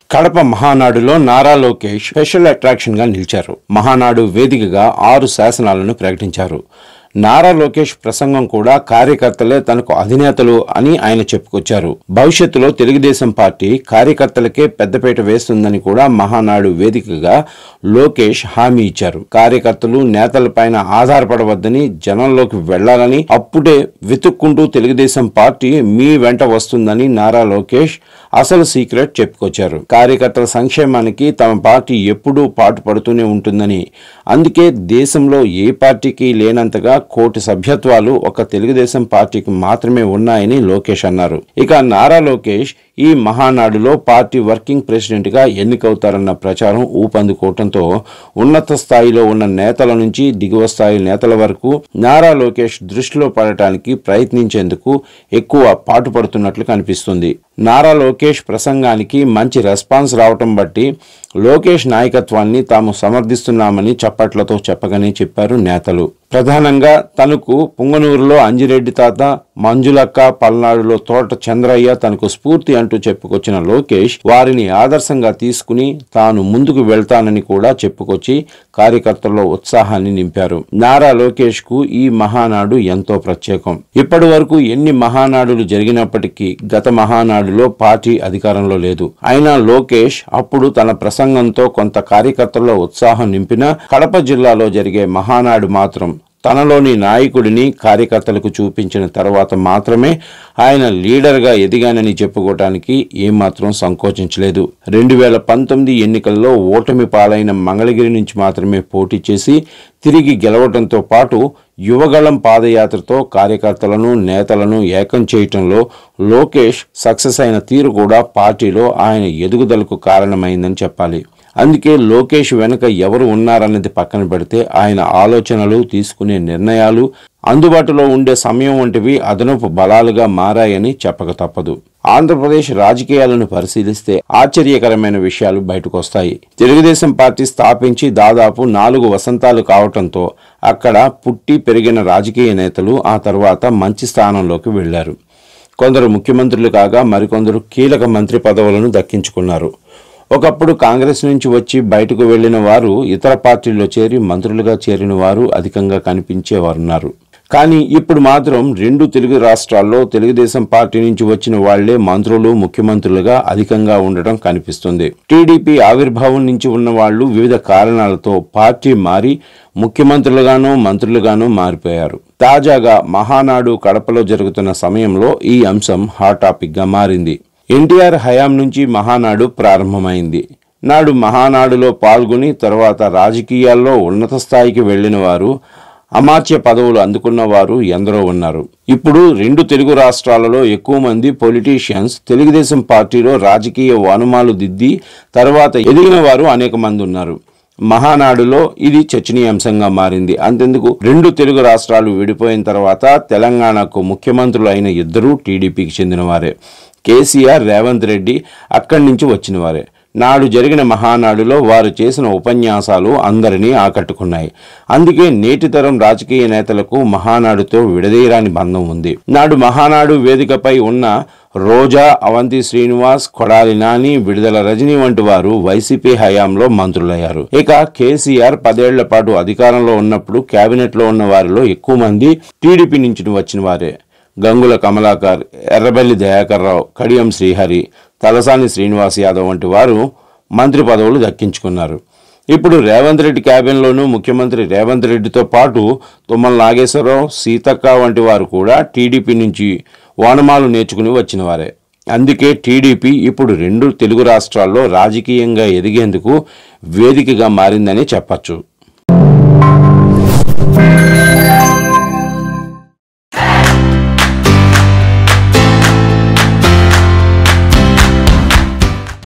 కడప మహానాడులో Nara Lokesh special attraction గా నిలిచారు. మహానాడు వేదికగా 6 శాసనాలను ప్రకటించారు. నారా లోకేష్ ప్రసంగం కూడా కార్యకర్తలే తనకు అధినేతలు అని ఆయన చెప్పుకొచ్చారు. భవిష్యత్తులో తెలుగుదేశం పార్టీ కార్యకర్తలకే పెద్దపీట వేస్తుందని కూడా మహానాడు వేదికగా లోకేష్ హామీ ఇచ్చారు. కార్యకర్తలు నేతలపైన ఆధారపడవద్దని, జనంలోకి వెళ్లాలని, అప్పుడే వెతుక్కుంటూ తెలుగుదేశం పార్టీ మీ వెంట వస్తుందని నారా లోకేష్ అసలు సీక్రెట్ చెప్పుకొచ్చారు. కార్యకర్తల సంక్షేమానికి తమ పార్టీ ఎప్పుడూ పాటుపడుతూనే ఉంటుందని, అందుకే దేశంలో ఏ పార్టీకి లేనంతగా 1 కోటి సభ్యత్వాలు ఒక తెలుగుదేశం పార్టీకి మాత్రమే ఉన్నాయని లోకేష్ అన్నారు. ఇక నారా లోకేష్ ఈ మహానాడులో పార్టీ వర్కింగ్ ప్రెసిడెంట్ గా ఎన్నికవుతారన్న ప్రచారం ఊపందుకోవడంతో ఉన్నత స్థాయిలో ఉన్న నేతల నుంచి దిగువ స్థాయి నేతల వరకు నారా లోకేష్ దృష్టిలో పడటానికి ప్రయత్నించేందుకు ఎక్కువ పాటుపడుతున్నట్లు కనిపిస్తుంది. నారా లోకేష్ ప్రసంగానికి మంచి రెస్పాన్స్ రావటం బట్టి లోకేష్ నాయకత్వాన్ని తాము సమర్థిస్తున్నామని చప్పట్లతో చెప్పగానే చెప్పారు నేతలు. ప్రధానంగా తనకు పుంగనూరులో అంజిరెడ్డి తాత, మంజులక్క, పల్నాడులో తోట చంద్రయ్య తనకు స్ఫూర్తి అంటూ చెప్పుకొచ్చిన లోకేష్ వారిని ఆదర్శంగా తీసుకుని తాను ముందుకు వెళ్తానని కూడా చెప్పుకొచ్చి కార్యకర్తల్లో ఉత్సాహాన్ని నింపారు. నారా లోకేష్ కు ఈ మహానాడు ఎంతో ప్రత్యేకం. ఇప్పటి వరకు ఎన్ని మహానాడులు జరిగినప్పటికీ గత మహానాడులో పార్టీ అధికారంలో లేదు. అయినా లోకేష్ అప్పుడు తన ప్రసంగంతో కొంత కార్యకర్తల్లో ఉత్సాహం నింపినా కడప జిల్లాలో జరిగే మహానాడు మాత్రం తనలోని నాయకుడిని కార్యకర్తలకు చూపించిన తర్వాత మాత్రమే ఆయన లీడర్గా ఎదిగానని చెప్పుకోవటానికి ఏమాత్రం సంకోచించలేదు. 2019 ఎన్నికల్లో ఓటమి పాలైన మంగళగిరి నుంచి మాత్రమే పోటీ చేసి తిరిగి గెలవడంతో పాటు యువగళం పాదయాత్రతో కార్యకర్తలను, నేతలను ఏకం చేయటంలో లోకేష్ సక్సెస్ అయిన తీరు కూడా పార్టీలో ఆయన ఎదుగుదలకు కారణమైందని చెప్పాలి. అందుకే లోకేష్ వెనుక ఎవరు ఉన్నారన్నది పక్కన పెడితే ఆయన ఆలోచనలు, తీసుకునే నిర్ణయాలు, అందుబాటులో ఉండే సమయం వంటివి అదనపు బలాలుగా మారాయని చెప్పక తప్పదు. ఆంధ్రప్రదేశ్ రాజకీయాలను పరిశీలిస్తే ఆశ్చర్యకరమైన విషయాలు బయటకొస్తాయి. తెలుగుదేశం పార్టీ స్థాపించి దాదాపు 4 వసంతాలు కావటంతో అక్కడ పుట్టి పెరిగిన రాజకీయ నేతలు ఆ తర్వాత మంచి స్థానంలోకి వెళ్లారు. కొందరు ముఖ్యమంత్రులు కాగా మరికొందరు కీలక మంత్రి పదవులను దక్కించుకున్నారు. ఒకప్పుడు కాంగ్రెస్ నుంచి వచ్చి బయటకు వెళ్లిన వారు ఇతర పార్టీల్లో చేరి మంత్రులుగా చేరిన వారు అధికంగా కనిపించేవారున్నారు. కానీ ఇప్పుడు మాత్రం 2 తెలుగు రాష్ట్రాల్లో తెలుగుదేశం పార్టీ నుంచి వచ్చిన వాళ్లే మంత్రులు, ముఖ్యమంత్రులుగా అధికంగా ఉండటం కనిపిస్తుంది. టీడీపీ ఆవిర్భావం నుంచి ఉన్న వాళ్లు వివిధ కారణాలతో పార్టీ మారి ముఖ్యమంత్రులుగానూ మంత్రులుగానూ మారిపోయారు. తాజాగా మహానాడు కడపలో జరుగుతున్న సమయంలో ఈ అంశం హాట్ టాపిక్ గా మారింది. ఎన్టీఆర్ హయాం నుంచి మహానాడు ప్రారంభమైంది. నాడు మహానాడులో పాల్గొని తర్వాత రాజకీయాల్లో ఉన్నత స్థాయికి వెళ్లిన వారు, అమాత్య పదవులు అందుకున్న వారు ఎందరో ఉన్నారు. ఇప్పుడు 2 తెలుగు రాష్ట్రాలలో ఎక్కువ మంది పొలిటీషియన్స్ తెలుగుదేశం పార్టీలో రాజకీయ వనుమాలు దిద్ది తర్వాత ఎదిగిన వారు అనేక మంది ఉన్నారు. మహానాడులో ఇది చర్చనీయాంశంగా మారింది. అంతెందుకు 2 తెలుగు రాష్ట్రాలు విడిపోయిన తర్వాత తెలంగాణకు ముఖ్యమంత్రులు అయిన ఇద్దరూ టీడీపీకి చెందినవారే. కేసీఆర్, రేవంత్ రెడ్డి అక్కడి నుంచి వచ్చినవారే. నాడు జరిగిన మహానాడులో వారు చేసిన ఉపన్యాసాలు అందరినీ ఆకట్టుకున్నాయి. అందుకే నేటి తరం రాజకీయ నేతలకు మహానాడుతో విడదీయరాని బంధం ఉంది. నాడు మహానాడు వేదికపై ఉన్న రోజా, అవంతి శ్రీనివాస్, కొడాలి నాని, విడుదల రజనీ వంటి వారు వైసీపీ హయాంలో మంత్రులయ్యారు. ఇక కేసీఆర్ 10 ఏళ్ల పాటు అధికారంలో ఉన్నప్పుడు కేబినెట్ లో ఉన్న వారిలో ఎక్కువ మంది టీడీపీ నుంచి వచ్చిన వారే. గంగుల కమలాకర్, ఎర్రబెల్లి దయాకర్ రావు, కడియం శ్రీహరి, తలసాని శ్రీనివాస్ యాదవ్ వంటి వారు మంత్రి పదవులు దక్కించుకున్నారు. ఇప్పుడు రేవంత్ రెడ్డి క్యాబినెట్లోనూ ముఖ్యమంత్రి రేవంత్ రెడ్డితో పాటు తుమ్మల నాగేశ్వరరావు, సీతక్క వంటి వారు కూడా టీడీపీ నుంచి ఓనమాలు నేర్చుకుని వచ్చిన వారే. అందుకే టీడీపీ ఇప్పుడు 2 తెలుగు రాష్ట్రాల్లో రాజకీయంగా ఎదిగేందుకు వేదికగా మారిందని చెప్పచ్చు.